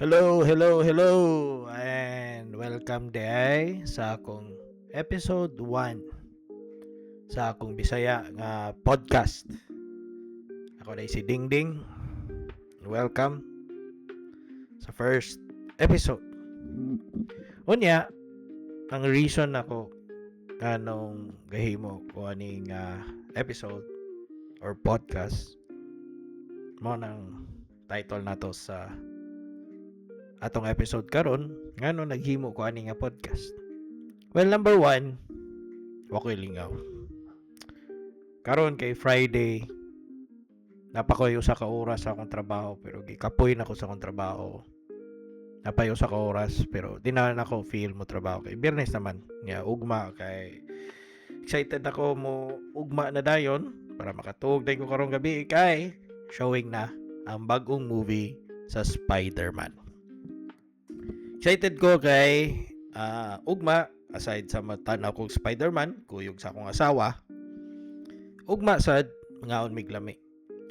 Hello, and welcome day sa akong episode 1 sa akong Bisaya nga podcast. Ako na si Dingding. Welcome sa first episode. Unya, ang reason ako kanong gahimo ko aning episode or podcast mo nang title nato sa atong episode karon ngano naghimo ko ani nga podcast. Well, number 1, wakoy lingaw. Karon kay Friday, napakoy usa ka oras sa akong trabaho pero gikapoy na ko sa akong trabaho. Napay usa ka oras pero di na ako feel mo trabaho kay Biyernes naman. Nga ugma kay excited ako mo ugma na dayon para makatuog day ko karong gabi kay showing na ang bagong movie sa Spider-Man. Excited ko kay ugma aside sa matan ako Spider-Man, kuyog sa akong asawa. Ugma sad ngaon miglami.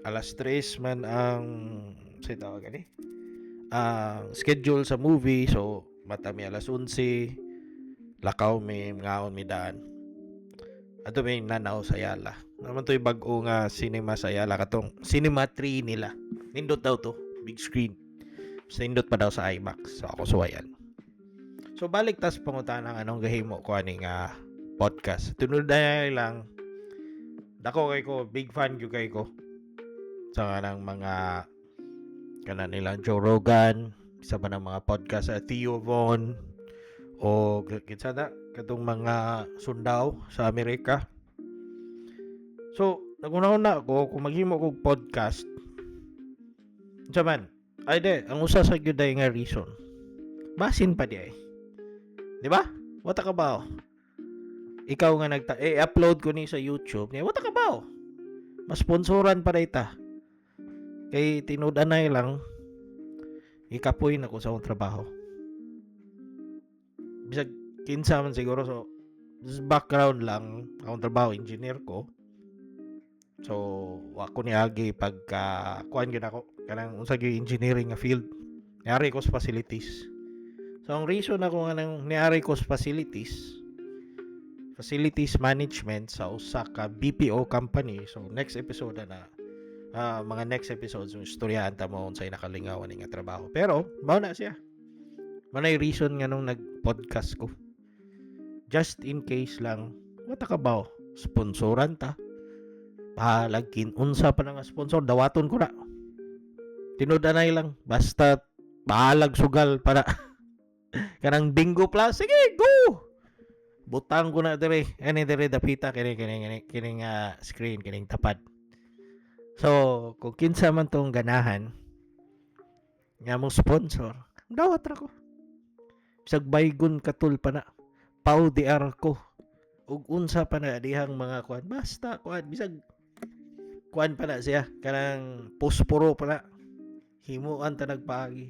Alas 3 man ang say tawag ani. Schedule sa movie, so mata mi alas 11. Lakaw mi ngaon mi daan. Ato may nanaw sa Yala. Naman to'y bag-o nga cinema sa Yala katong Cinema 3 nila. Nindot daw to, big screen. Nindot pa daw sa IMAX. So ako suwayan. So balik tas pangutan ang anong gahimo ko aning podcast. Tunod na lang dako kay ko, big fan gyud kay ko sa kanang mga kanan nilang Joe Rogan, isa pa ng mga podcast sa Theo Von o kinsa na katong mga sundaw sa Amerika. So naguna-una ako kung maghimo kog podcast. Unsa man? Ay de, ang usa sa gyud nga reason. Basin pa di ay. Di ba? Wata ka ba? Ikaw nga upload ko ni sa YouTube. Wata ka ba? Mas sponsoran pa dayta. Kay tinud-anay lang ikapoy na ko sa akong trabaho. Bisag kinsa man siguro, so this background lang akong trabaho, engineer ko. So ako niagi pagka kuan gyud ako kanang unsa gyud engineering nga field. Niari ko sa facilities. So ang reason ako nga nang niari ko sa facilities management sa usa ka BPO company. So next episode na mga next episodes yung istoryahan ta mo unsay nakalingawan nga trabaho. Pero mao na siya. Manay reason nga nung nag-podcast ko. Just in case lang, wata ka ba? Sponsoran ta. Pahalagkin unsa pa nga sponsor, dawaton ko na. Tinud-anay lang, basta pahalag sugal para kanang bingo plus. Sige, go. Butang ko na dire. Ani dire dapita kining screen, kining tapad. So, kung kinsa man tong ganahan nga mong sponsor, dawat ra ko. Bisag baygon katul pa na. Pau di arko. Ug unsa pa na dihang mga kuan. Basta kuan bisag kuan pa na siya. Kanang posporo pa na. Himuan ta nagpaagi.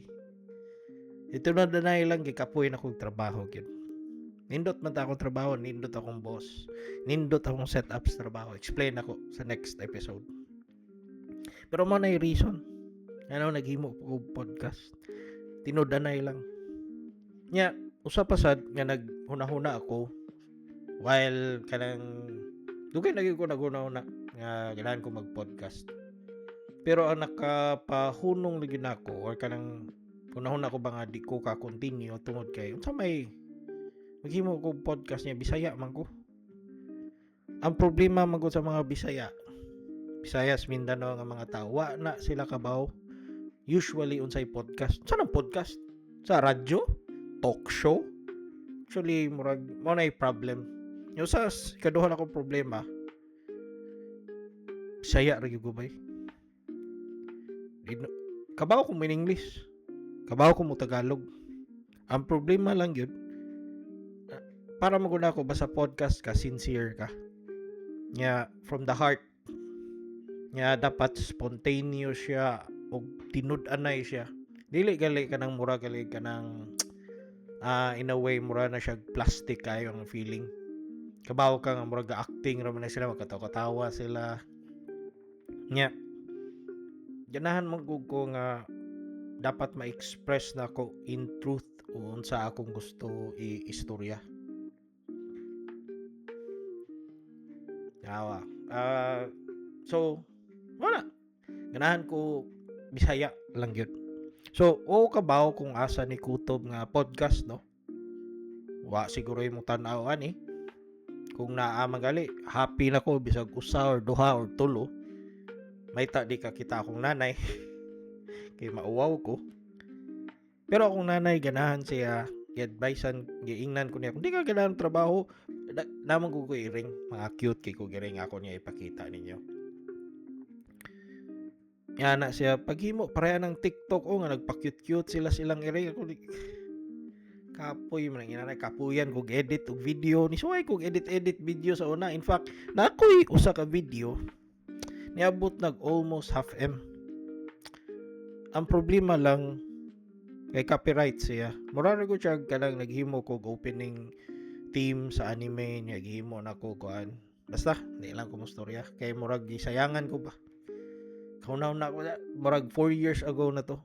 Ito na danay lang gikapoy na kong trabaho gyud. Nindot man ta akong trabaho, nindot akong boss. Nindot akong setup sa trabaho. Explain ako sa next episode. Pero mo na yung reason. Ano naghimo ko podcast. Tinudanay lang. Nya, usa pa sad nga naghuna-huna ako while kanang dugay lagi ko naghuna-huna nga ganahan ko mag-podcast. Pero ang nakapahunong lagi nako or kanang hunahuna ko ba nga di ko ka-continue tungod kay unsa may maghimo ko podcast niya Bisaya man ko. Ang problema man ko sa mga Visayas, Mindanao nga mga tao, wa na sila kabaw. Usually unsay podcast. Saan ang podcast? Sa radyo? Talk show? Actually, murag mo na problem. Yung sa kaduha na akong problema, Bisaya ra gyud ko bay. Kabaw ko mo in English. Kabaw ko mo Tagalog. Ang problema lang yun, para maguna ko ba sa podcast ka, sincere ka. Nga, from the heart. Nga, dapat spontaneous siya o tinud-anay siya. Dili gali ka ng mura, gali ka ng in a way, mura na siya plastic kayo ang feeling. Kabaw ka nga, mura ga-acting raman na sila, magkatawa-tawa sila. Nga, ganahan magug ko nga dapat ma-express na ko in truth unsa akong gusto i-istorya. Yawa. So wala. Ganahan ko Bisaya lang yun. So, kabaw kung asa ni Kutob nga podcast, no? Wa siguro yung tanawan eh. Kung naa magali, happy na ko bisag usa or duha or tulo. May ta di ka kita akong nanay. Kay mauwaw ko. Pero akong nanay ganahan siya, i-advisean, giingnan ko niya. Kung di ka ganahan trabaho, naman ko i-ring. Mga cute kay ko giring ako niya ipakita ninyo. Yan na siya paghimo pareha ng TikTok nga nagpa-cute-cute silang ire ako kapoy man inanay kapuyan kog edit og video ni suway kog edit video sa una. In fact na ako'y usa ka video niabot nag almost half M. Ang problema lang kay copyright siya. Mura na ko siya kanang naghimo kog opening theme sa anime niya gihimo na ko kuan. Basta di lang ko mustorya kay murag gisayangan ko ba. Kaunaw na ako na, marag 4 years ago na to.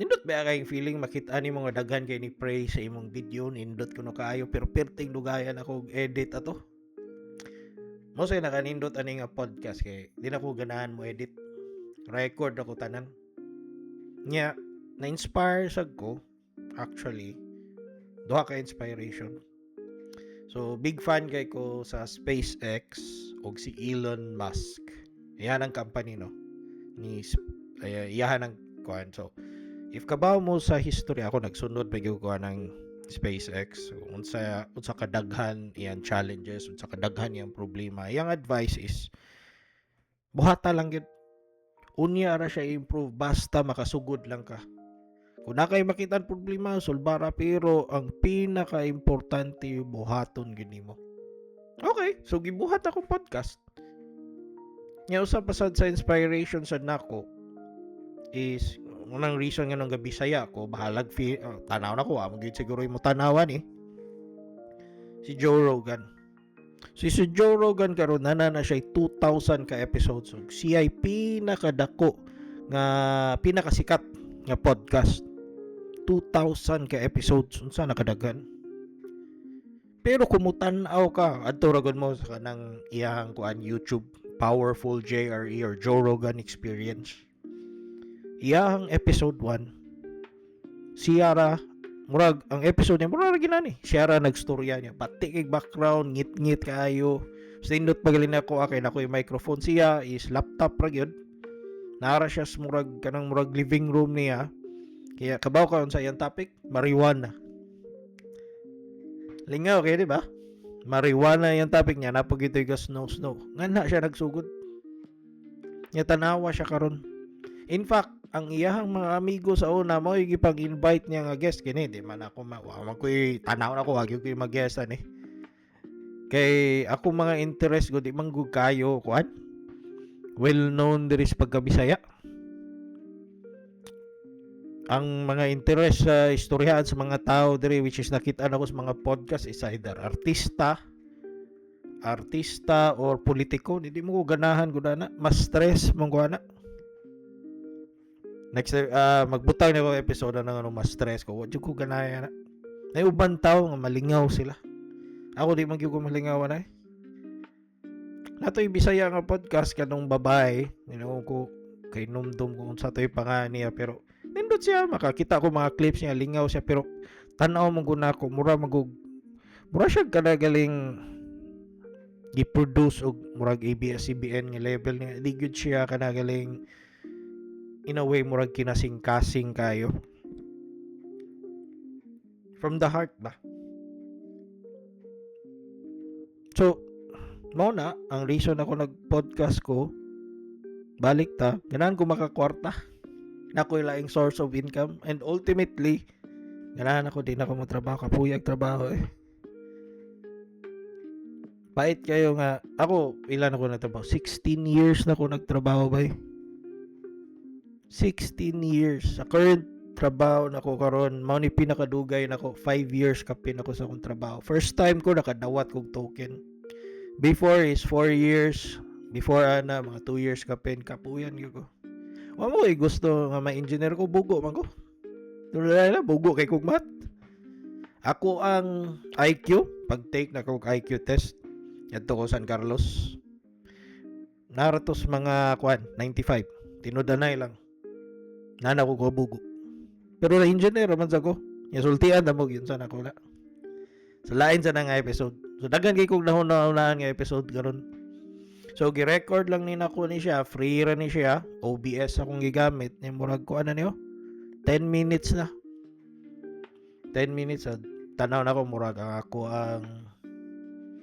Nindot ba kayong feeling makita ni mga daghan kay ni pray sa imong video, nindot ko no kaayo, pero perting dugayan ako edit ato. Mo say nakanindot ani nga podcast kay di na ko ganahan mo edit. Record ako tanan. Na-inspire sad ko actually. Duha ka inspiration. So, big fan kay ko sa SpaceX o si Elon Musk. Iyan ang company, no? Iyan ang kuhan. So, if kabaw mo sa history, ako nagsunod pa ko ng SpaceX. So, unsa kadaghan iyang challenges, unsa kadaghan iyang problema. Iyang advice is, buhata lang yun. Unya ra siya improve, basta makasugod lang ka. Kung na kayo makita ang problema, solbara, pero ang pinaka-importante buhaton gini mo. Okay, so gibuhat akong podcast. Nga usap pasad sa inspiration sa nako is unang reason nga nung gabi saya ko bahalag tanaw na ko magiging siguro yung tanawan si Joe Rogan. Si Joe Rogan karon na siya 2,000 ka episodes. So, siya ay pinakadako nga pinakasikat nga podcast. 2,000 ka episodes unsa nakadagan. Pero kumutan-aw ka adto ragon mo sa kanang iyang kuan YouTube Powerful JRE or Joe Rogan Experience. Iyang episode 1 siya ra murag ang episode niya murag ginani siya ra nagstorya niya pati kay background ngit-ngit kaayo. So indot pagalin ako akay nako yung microphone siya is laptop ra gyud. Nara siya murag kanang murag living room niya. Kaya kabaw ka sa iyang topic, marijuana. Lingaw kayo, di ba? Marijuana yung topic niya, napag ito'y snow. Nga na siya nagsugod. Niya tanawa siya karon. In fact, ang iyahang mga amigo sa una, mo yung ipag-invite niya nga guest. Kini, di man ako, tanaw na ko, wag yung mag-guestan eh. Kay ako mga interest ko, di man kayo, kuan? Well known diri sa pagkabisaya. Ang mga interest sa istoryahan sa mga tao diri which is nakita nako sa mga podcast is either artista or politiko. Hindi mo ko ganahan ko na mas stress mong ko na. Next magbutang na ko episode na nga mas stress ko. Wa ko ganahan na. Nay uban tao nga malingaw sila. Ako di man gyud ko malingaw na. Natoy Bisaya nga podcast kanong babae, ko kay numdum kung sa toy panganiya pero nindot siya makakita ko mga clips niya lingaw siya pero tanaw mo guna ko mura siya kanagaling gi-produce og murag ABS-CBN nga level niya di good siya kanagaling in a way murag kinasing-kasing kayo from the heart ba. So mao na ang reason ako nag-podcast ko balik ta ganahan ko makakwarta na ko laing source of income and ultimately ganahan ako din ako magtrabaho kapuyag trabaho pait kayo nga ako ilan ako nagtrabaho 16 years na ako nagtrabaho bay 16 years sa current trabaho na ko karon mao ni pinakadugay nako 5 years kapin ako sa akong trabaho first time ko nakadawat kog token before is 4 years before mga 2 years kapin kapuyan gyud ko Wa mo gusto nga ma-engineer ko, bugo man ko. Dula bugo kay kog math. Ako ang IQ, pag-take na kog IQ test, yadto ko San Carlos. Naratos mga 95. Tinudanay lang. Nana ko bugo. Pero na engineer man sa ko. Nya sultian na mo yun sana ko na. Sa lain sa nga episode. So daghan kay kog nahuna-unahan nga episode karon. So gi-record lang ni nako ni siya, free ra ni siya, OBS akong gigamit, ni murag ko ano niyo. 10 minutes na. 10 minutes tanaw na ko murag ang ako ang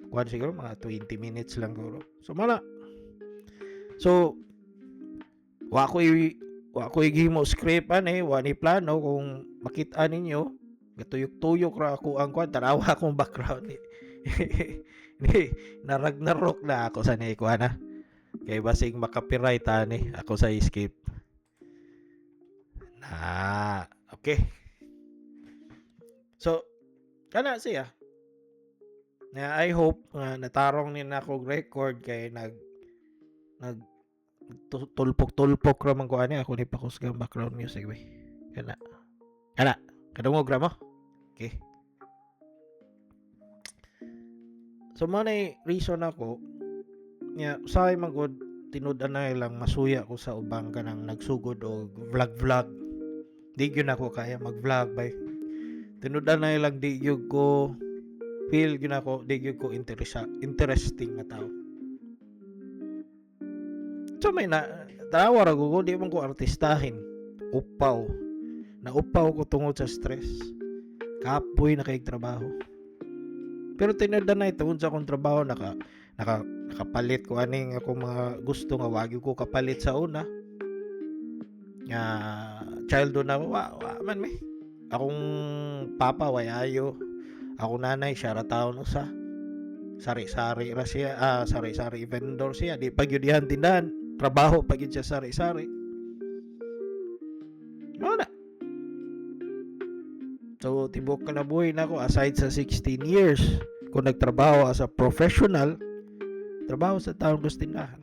kuan siguro mga 20 minutes lang siguro. So mala. So wa ko gihimo script wa ni plano kung makita ninyo gatuyok-tuyok ra ako ang kuan tanawa akong background ni narag-narok na ako sa ni kuan na kay basig makapiright ani ako sa script na okay. So kana siya na I hope nga natarong ni nako record kay nag tulpok ra man ko ani ako ni pakusgang background music we. Kana kadungog ra mo. Okay. So mo na reason ako nya say man gud tinud-an na lang masuya ko sa ubang kanang nagsugod og vlog. Di gyud ako kaya mag-vlog bay. Tinud-an na lang di gyud ko feel gyud ako, di gyud ko interesting na tao. So may tanawa ra ko di man ko artistahin. Upaw ko tungod sa stress. Kapoy na kay trabaho. Pero tinudan na tungod sa akong trabaho nakapalit ko aning ako mga gusto nga wagi ko kapalit sa una. Nga childhood na wa man me. Akong papa wayayo. Ako nanay siya ra taon usa. Sari-sari ra siya, sari-sari vendor siya. Di pag yun tindahan, trabaho pag yun siya sari-sari. Wala. So, tibok ka na buhay na ako aside sa 16 years. Kung nagtrabaho as a professional, trabaho sa taong gusto tindahan.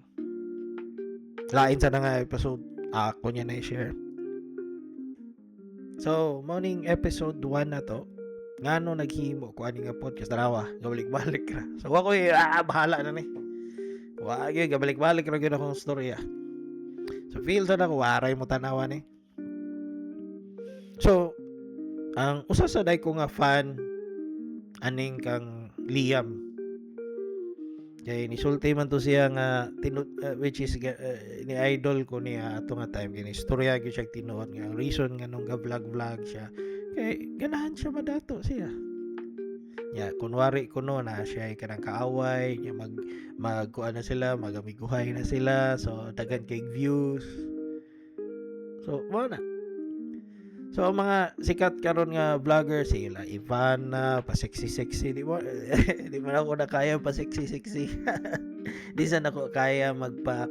Lain sa na nga episode, ako niya na i-share. So, morning episode 1 na to, ngano naghimo ko ani nga podcast darawa gabalik-balik ra so ako bahala na ni wagi gabalik-balik ra gyud akong storya so feel sa nako waray mo tanawan ni so ang usa sa day ko nga fan aning kang Liam kay nisulti man to siya nga which is ni idol ko niya ato nga time kini istorya gyud siya tinuod nga reason nga nung ga-vlog siya kay ganahan siya madato siya. Ya, kunwari kuno na siya ay kanang kaaway, nya magkuan na sila, magamiguhay na sila, so daghan kay views. So, mo na. So, ang mga sikat karon nga vlogger sila, Ivana, pa sexy, di mo na ako na kaya pa sexy. Di sana ako kaya magpa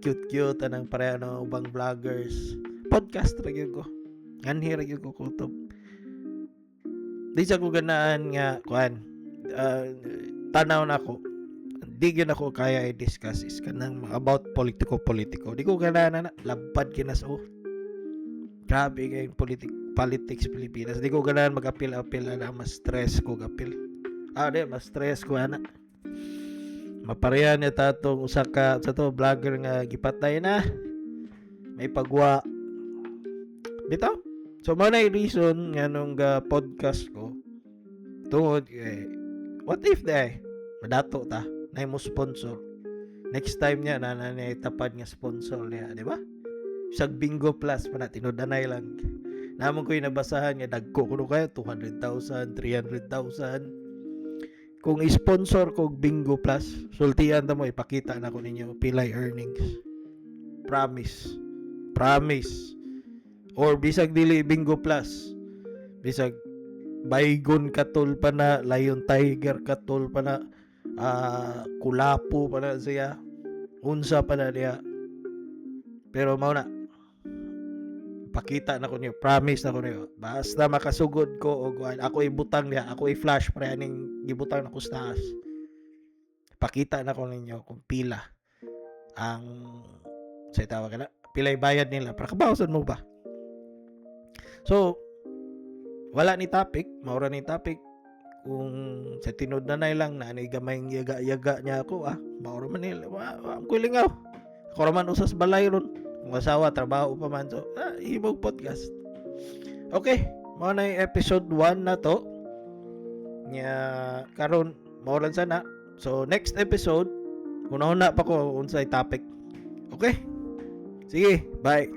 cute anang pareho ng ubang vloggers. Podcast ra gyud ko. Ganhi ra gyud ko kutob. Di sa ko ganaan nga kuan tanaw na ako. Di gyud ako kaya i-discuss is kanang about politiko. Di ko ganaan na labad kinas grabe kay politics Pilipinas. Di ko ganaan mag-apil na mas stress ko gapil. Mas stress ko ana. Maparehan niya tatong usa ka sa to vlogger nga gipatay na. May pagwa. Bitaw. So, mo na reason nga nung podcast ko tungod what if madato ta na mo sponsor next time niya na tapad nga sponsor niya, di ba? Sag Bingo Plus pa na tinudanay lang namon ko yung nabasahan nga dagko kuno kaya 200,000 300,000 kung i-sponsor ko Bingo Plus sultian ta mo ipakita na ko ninyo pilay earnings promise or bisag dili Bingo Plus bisag Baygon katol pa na Lion Tiger katol pa na Kulapo pa na siya unsa pa na niya pero mao na pakita na ko niyo promise na ko niyo basta makasugod ko og ako ibutang niya ako i-flash pre aning gibutang na ko sa taas pakita na ko ninyo kung pila ang Sa tawag kana, pilay bayad nila para kabawasan mo ba. So wala ni topic, maura ni topic. Kung sa tinod na lang na ani gamay yaga-yaga niya ako, maura man nila, ang kulingaw. Ako raman usas balay ron. Kung asawa, trabaho pa man. So, ibog podcast. Okay, mao na yung episode 1 na to. Nya karon maulan sana. So next episode, una pa ko unsay topic. Okay? Sige, bye.